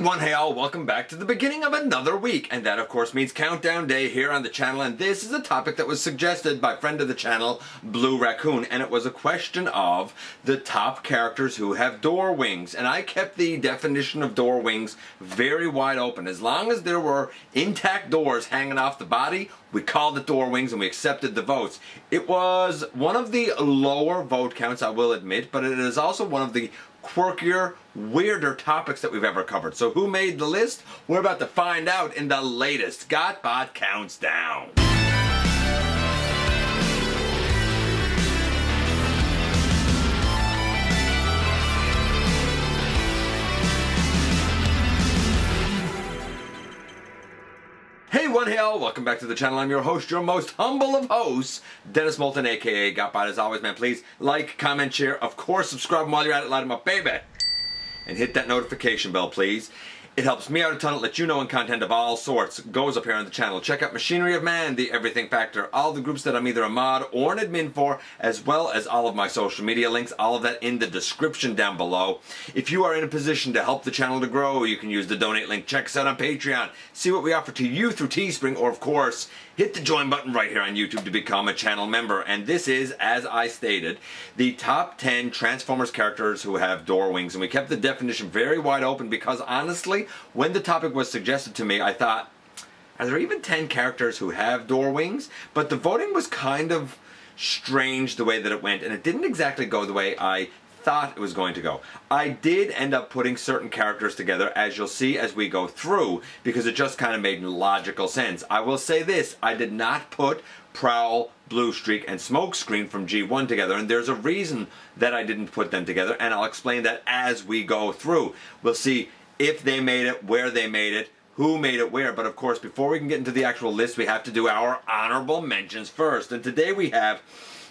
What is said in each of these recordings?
Hey all, welcome back to the beginning of another week, and that of course means countdown day here on the channel, and this is a topic that was suggested by friend of the channel, Blue Raccoon, and it was a question of the top characters who have door wings, and I kept the definition of door wings very wide open. As long as there were intact doors hanging off the body, we called it door wings and we accepted the votes. It was one of the lower vote counts, I will admit, but it is also one of the quirkier, weirder topics that we've ever covered. So who made the list? We're about to find out in the latest GotBot Counts Down. Hey all, welcome back to the channel. I'm your host, your most humble of hosts, Dennis Moulton, aka GotBot. As always, man, please like, comment, share, of course, subscribe, and while you're at it, light them up, baby. And hit that notification bell, please. It helps me out a ton. It lets you know when content of all sorts goes up here on the channel. Check out Machinery of Man, The Everything Factor, all the groups that I'm either a mod or an admin for, as well as all of my social media links, all of that in the description down below. If you are in a position to help the channel to grow, you can use the donate link. Check us out on Patreon. See what we offer to you through Teespring, or of course, hit the join button right here on YouTube to become a channel member. And this is, as I stated, the top 10 Transformers characters who have door wings. And we kept the definition very wide open because honestly, when the topic was suggested to me, I thought, are there even 10 characters who have door wings? But the voting was kind of strange the way that it went, and it didn't exactly go the way I thought it was going to go. I did end up putting certain characters together, as you'll see as we go through, because it just kind of made logical sense. I will say this, I did not put Prowl, Blue Streak, and Smokescreen from G1 together, and there's a reason that I didn't put them together, and I'll explain that as we go through. We'll see if they made it, where they made it, who made it where, but of course before we can get into the actual list we have to do our honorable mentions first, and today we have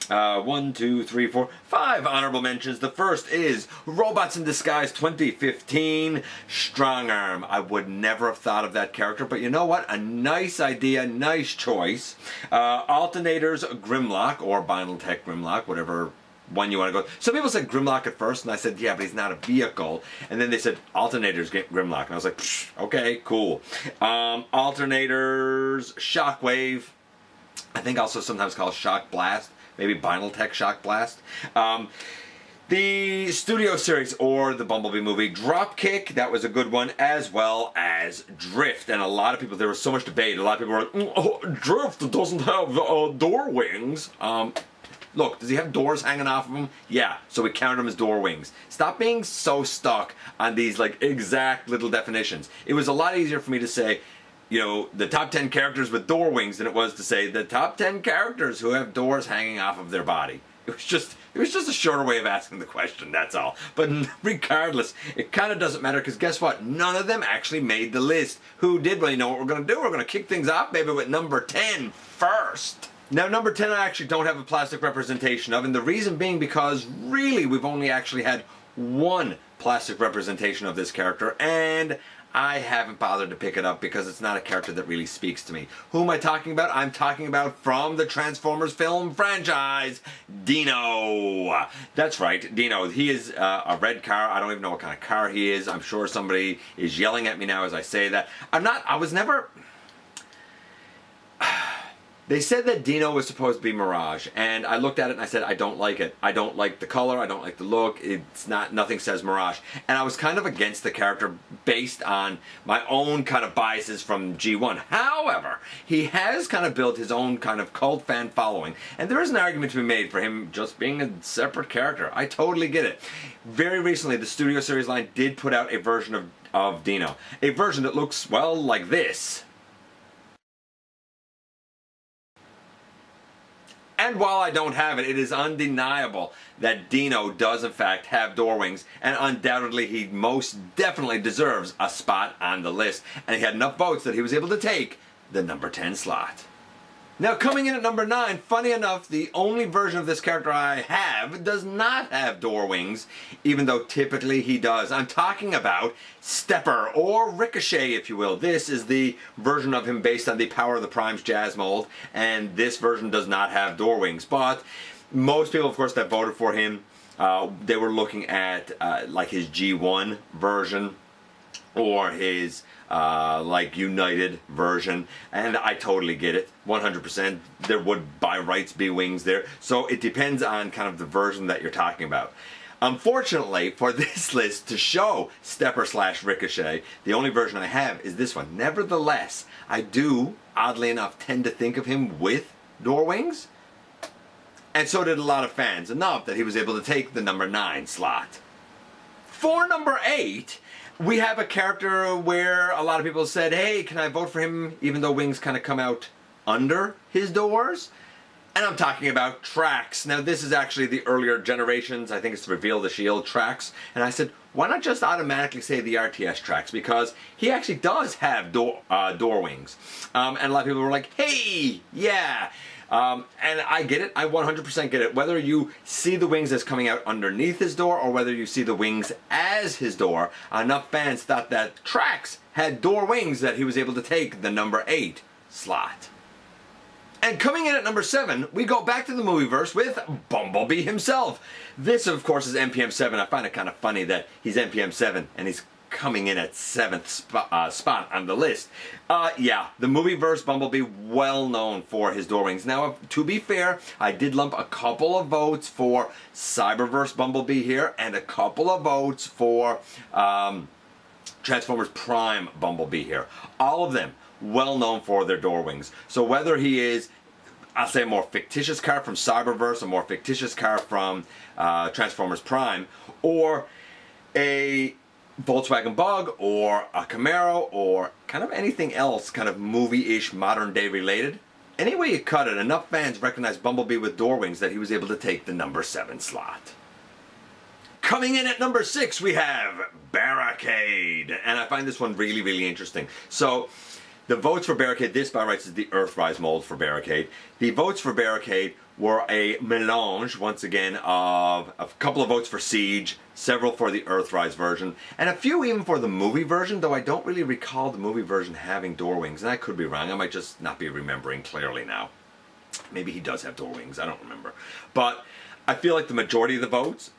1, 2, 3, 4, 5 honorable mentions. The first is Robots in Disguise 2015 Strongarm. I would never have thought of that character, but you know what? A nice idea, nice choice. Alternators Grimlock, or Binaltech Grimlock, whatever one you want to go. Some people said Grimlock at first, and I said, yeah, but he's not a vehicle. And then they said Alternators Grimlock, and I was like, okay, cool. Alternators Shockwave, I think also sometimes called Shock Blast, maybe Binaltech Shock Blast. The Studio Series, or the Bumblebee movie, Dropkick, that was a good one, as well as Drift. And a lot of people, there was so much debate, a lot of people were like, oh, Drift doesn't have door wings. Look, does he have doors hanging off of him? Yeah, so we count them as door wings. Stop being so stuck on these like exact little definitions. It was a lot easier for me to say, you know, the top 10 characters with door wings than it was to say the top 10 characters who have doors hanging off of their body. It was just a shorter way of asking the question, that's all. But regardless, it kind of doesn't matter because guess what? None of them actually made the list. Who did? Well, you know what we're going to do? We're going to kick things off maybe with number 10 first. Now, number 10 I actually don't have a plastic representation of, and the reason being because really we've only actually had one plastic representation of this character, and I haven't bothered to pick it up because it's not a character that really speaks to me. Who am I talking about? I'm talking about from the Transformers film franchise, Dino. That's right, Dino. He is a red car. I don't even know what kind of car he is. I'm sure somebody is yelling at me now as I say that. I was never... They said that Dino was supposed to be Mirage, and I looked at it and I said, I don't like it. I don't like the color, I don't like the look, it's not, nothing says Mirage. And I was kind of against the character based on my own kind of biases from G1. However, he has kind of built his own kind of cult fan following, and there is an argument to be made for him just being a separate character. I totally get it. Very recently, the Studio Series line did put out a version of Dino. A version that looks, well, like this. And while I don't have it, it is undeniable that Dino does in fact have door wings, and undoubtedly he most definitely deserves a spot on the list. And he had enough votes that he was able to take the number 10 slot. Now coming in at number 9, funny enough, the only version of this character I have does not have door wings, even though typically he does. I'm talking about Stepper, or Ricochet if you will. This is the version of him based on the Power of the Primes jazz mold, and this version does not have door wings. But most people, of course, that voted for him, they were looking at like his G1 version, or his like United version, and I totally get it, 100%. There would by rights be wings there, so it depends on kind of the version that you're talking about. Unfortunately, for this list to show Stepper / Ricochet, the only version I have is this one. Nevertheless, I do, oddly enough, tend to think of him with door wings, and so did a lot of fans, enough that he was able to take the number 9 slot. For number 8, we have a character where a lot of people said, hey, can I vote for him even though wings kind of come out under his doors? And I'm talking about Trax. Now, this is actually the earlier generations. I think it's Reveal the Shield Trax. And I said, why not just automatically say the RTS Trax? Because he actually does have door wings. And a lot of people were like, hey, yeah. And I get it. I 100% get it. Whether you see the wings as coming out underneath his door or whether you see the wings as his door, enough fans thought that Trax had door wings that he was able to take the number 8 slot. And coming in at number 7, we go back to the movieverse with Bumblebee himself. This, of course, is NPM 7. I find it kind of funny that he's NPM 7 and he's coming in at 7th spot on the list. Yeah, the movieverse Bumblebee, well known for his door wings. Now, to be fair, I did lump a couple of votes for Cyberverse Bumblebee here and a couple of votes for Transformers Prime Bumblebee here. All of them well known for their door wings. So whether he is, I'll say, a more fictitious car from Cyberverse, a more fictitious car from Transformers Prime, or a Volkswagen Bug, or a Camaro, or kind of anything else kind of movie-ish, modern-day related, any way you cut it, enough fans recognize Bumblebee with door wings that he was able to take the number 7 slot. Coming in at number 6, we have Barricade. And I find this one really, really interesting. So, the votes for Barricade, this by rights is the Earthrise mold for Barricade. The votes for Barricade were a melange, once again, of a couple of votes for Siege, several for the Earthrise version, and a few even for the movie version, though I don't really recall the movie version having door wings, and I could be wrong. I might just not be remembering clearly now. Maybe he does have door wings, I don't remember. But I feel like the majority of the votes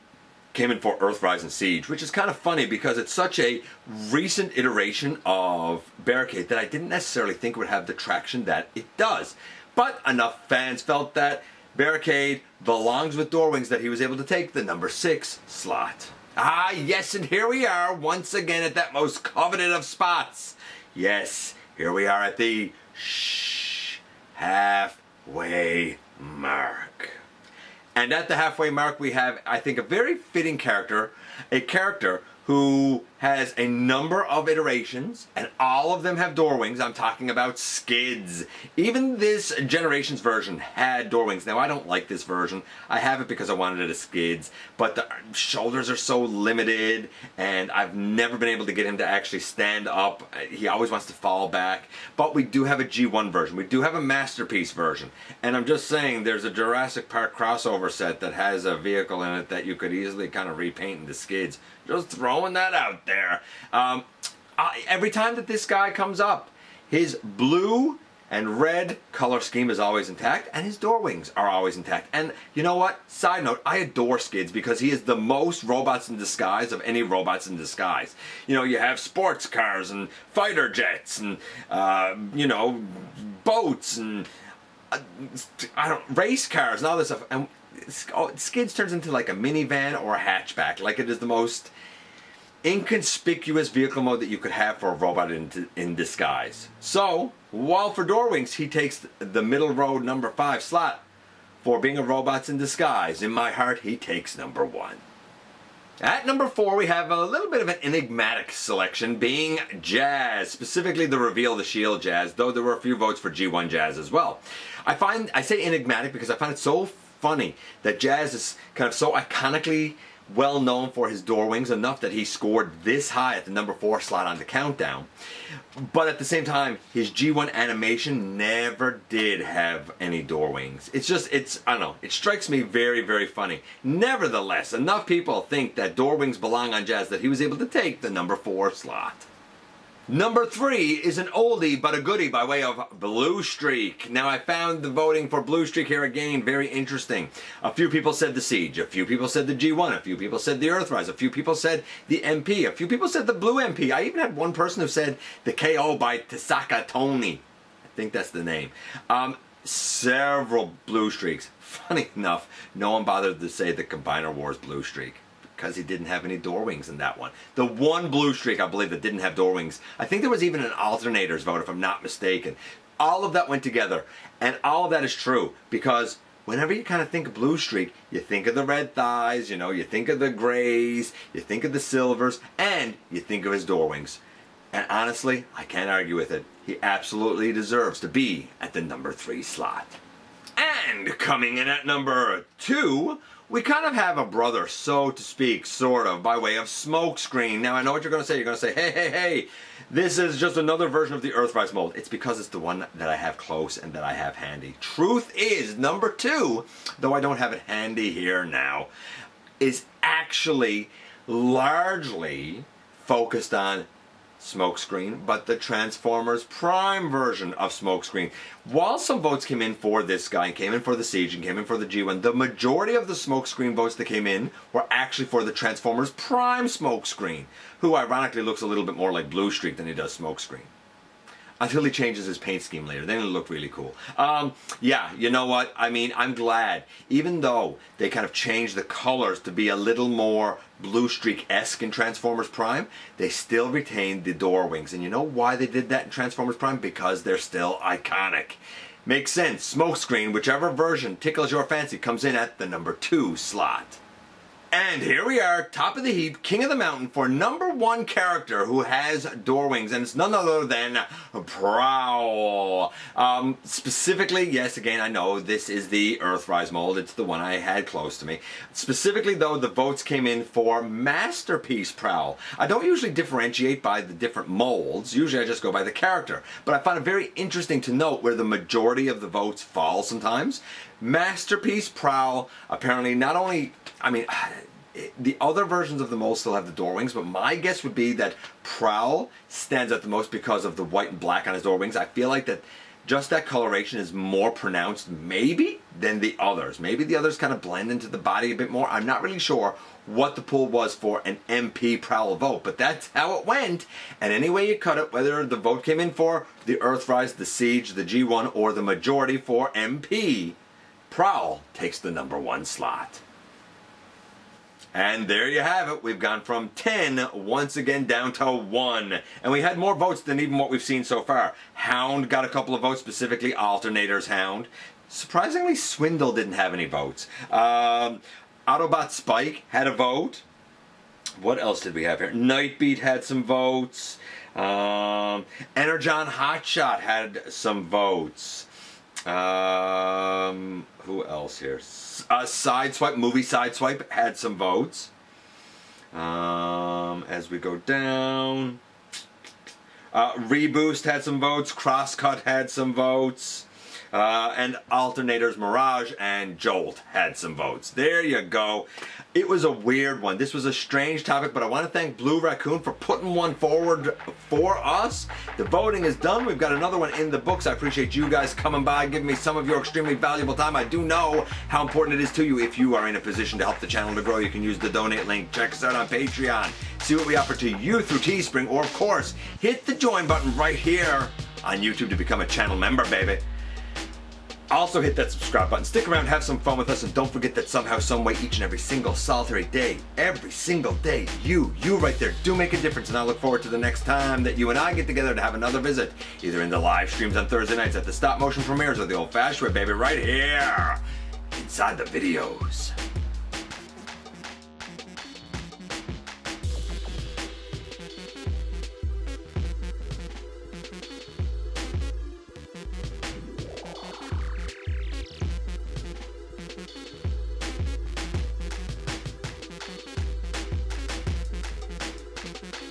came in for Earthrise and Siege, which is kind of funny because it's such a recent iteration of Barricade that I didn't necessarily think would have the traction that it does. But enough fans felt that Barricade belongs with door wings that he was able to take the number 6 slot. Ah, yes, and here we are once again at that most coveted of spots. Yes, here we are at the halfway mark. And at the halfway mark, we have, I think, a very fitting character, a character who has a number of iterations, and all of them have door wings. I'm talking about Skids. Even this generation's version had door wings. Now, I don't like this version. I have it because I wanted it as Skids, but the shoulders are so limited, and I've never been able to get him to actually stand up. He always wants to fall back. But we do have a G1 version. We do have a Masterpiece version. And I'm just saying, there's a Jurassic Park crossover set that has a vehicle in it that you could easily kind of repaint into Skids. Just throwing that out there. Every time that this guy comes up, his blue and red color scheme is always intact, and his door wings are always intact. And you know what? Side note, I adore Skids because he is the most robots in disguise of any robots in disguise. You know, you have sports cars and fighter jets and, you know, boats and race cars and all this stuff. And Skids turns into like a minivan or a hatchback. Like, it is the most inconspicuous vehicle mode that you could have for a robot in disguise. So, while for door wings he takes the middle row number 5 slot, for being a robot in disguise, in my heart he takes number 1. At number 4 we have a little bit of an enigmatic selection, being Jazz, specifically the Reveal the Shield Jazz, though there were a few votes for G1 Jazz as well. I say enigmatic because I find it so funny that Jazz is kind of so iconically well known for his door wings, enough that he scored this high at the number 4 slot on the countdown. But at the same time, his G1 animation never did have any door wings. I don't know, it strikes me very, very funny. Nevertheless, enough people think that door wings belong on Jazz that he was able to take the number 4 slot. Number 3 is an oldie but a goodie by way of Blue Streak. Now I found the voting for Blue Streak here again very interesting. A few people said the Siege, a few people said the G1, a few people said the Earthrise, a few people said the MP, a few people said the Blue MP. I even had one person who said the KO by Tasaka Tony. I think that's the name. Several Blue Streaks. Funny enough, no one bothered to say the Combiner Wars Blue Streak, because he didn't have any door wings in that one. The one Blue Streak, I believe, that didn't have door wings. I think there was even an alternators vote, if I'm not mistaken. All of that went together, and all of that is true, because whenever you kind of think of Blue Streak, you think of the red thighs, you know, you think of the grays, you think of the silvers, and you think of his door wings. And honestly, I can't argue with it. He absolutely deserves to be at the number 3 slot. And coming in at number 2, we kind of have a brother, so to speak, sort of, by way of Smokescreen. Now, I know what you're going to say. You're going to say, hey, this is just another version of the Earthrise mold. It's because it's the one that I have close and that I have handy. Truth is, number 2, though I don't have it handy here now, is actually largely focused on Smokescreen, but the Transformers Prime version of Smokescreen. While some votes came in for this guy, and came in for the Siege, and came in for the G1, the majority of the Smokescreen votes that came in were actually for the Transformers Prime Smokescreen, who ironically looks a little bit more like Blue Streak than he does Smokescreen. Until he changes his paint scheme later. Then it'll look really cool. Yeah, you know what? I mean, I'm glad. Even though they kind of changed the colors to be a little more Blue Streak-esque in Transformers Prime, they still retained the door wings. And you know why they did that in Transformers Prime? Because they're still iconic. Makes sense. Smokescreen, whichever version tickles your fancy, comes in at the number 2 slot. And here we are, top of the heap, king of the mountain for number 1 character who has door wings, and it's none other than Prowl. Specifically, yes, again, I know this is the Earthrise mold. It's the one I had close to me. Specifically, though, the votes came in for Masterpiece Prowl. I don't usually differentiate by the different molds. Usually I just go by the character. But I found it very interesting to note where the majority of the votes fall sometimes. Masterpiece Prowl, apparently not only, I mean, the other versions of the mold still have the door wings, but my guess would be that Prowl stands out the most because of the white and black on his door wings. I feel like that just that coloration is more pronounced, maybe, than the others. Maybe the others kind of blend into the body a bit more. I'm not really sure what the pool was for an MP Prowl vote, but that's how it went. And any way you cut it, whether the vote came in for the Earthrise, the Siege, the G1, or the majority for MP, Prowl takes the number 1 slot. And there you have it. We've gone from 10 once again down to 1. And we had more votes than even what we've seen so far. Hound got a couple of votes, specifically Alternators Hound. Surprisingly, Swindle didn't have any votes. Autobot Spike had a vote. What else did we have here? Nightbeat had some votes. Energon Hotshot had some votes. Who else here? Sideswipe, movie Sideswipe had some votes. As we go down, Reboost had some votes. Crosscut had some votes. And Alternators Mirage and Jolt had some votes. There you go. It was a weird one. This was a strange topic, but I want to thank Blue Raccoon for putting one forward for us. The voting is done. We've got another one in the books. I appreciate you guys coming by, giving me some of your extremely valuable time. I do know how important it is to you. If you are in a position to help the channel to grow, you can use the donate link. Check us out on Patreon. See what we offer to you through Teespring, or of course, hit the join button right here on YouTube to become a channel member, baby. Also hit that subscribe button, stick around, have some fun with us, and don't forget that somehow, someway, each and every single solitary day, every single day, you right there do make a difference, and I look forward to the next time that you and I get together to have another visit, either in the live streams on Thursday nights at the stop motion premieres or the old-fashioned way, baby, right here, inside the videos.